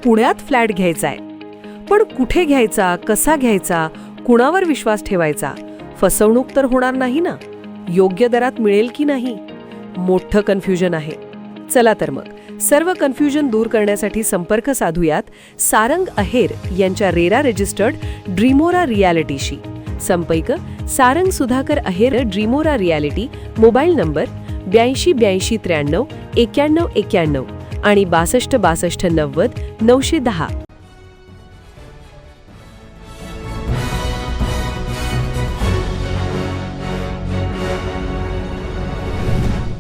पुण्यात फ्लॅट घ्यायचाय. पण कुठे घ्यायचा, कसा घ्यायचा, कुणावर विश्वास ठेवायचा? फसवणूक तर होणार नाही ना? योग्य दरात मिळेल की नाही? मोठं कन्फ्युजन आहे. चला तर मग सर्व कन्फ्युजन दूर करण्यासाठी संपर्क साधूयात सारंग अहेर यांच्या रेरा रजिस्टर्ड ड्रीमोरा रियालिटीशी. संपर्क सारंग सुधाकर अहेर, ड्रीमोरा रियालिटी. मोबाईल नंबर 82 82 93 91 91 आणि 62 62 90 910.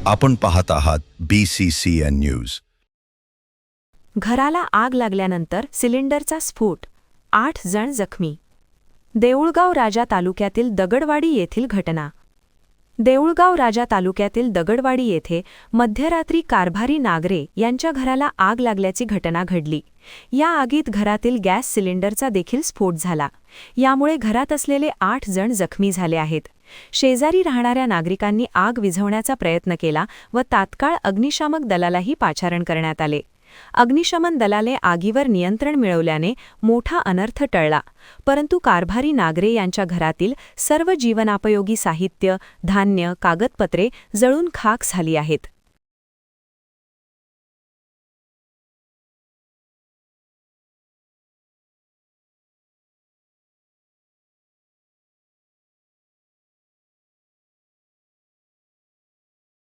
आपण पाहत आहात BCCN न्यूज. घराला आग लागल्यानंतर सिलेंडरचा स्फोट, 8 जण जखमी. देऊळगाव राजा तालुक्यातील दगडवाडी येथील घटना. देऊळगाव राजा तालुक्यातील दगडवाडी येथे मध्यरात्री कारभारी नागरे यांच्या घराला आग लागल्याची घटना घडली. या आगीत घरातील गॅस सिलेंडरचा देखील स्फोट झाला. यामुळे घरात असलेले 8 जण जखमी झाले आहेत. शेजारी राहणाऱ्या नागरिकांनी आग विझवण्याचा प्रयत्न केला व तात्काळ अग्निशामक दलालाही पाचारण करण्यात आले. अग्निशमन दलाने आगीवर नियंत्रण मिळवल्याने मोठा अनर्थ टळला. परंतु कारभारी नागरे यांच्या घरातील सर्व जीवनापयोगी साहित्य, धान्य, कागदपत्रे जळून खाक झाली आहेत.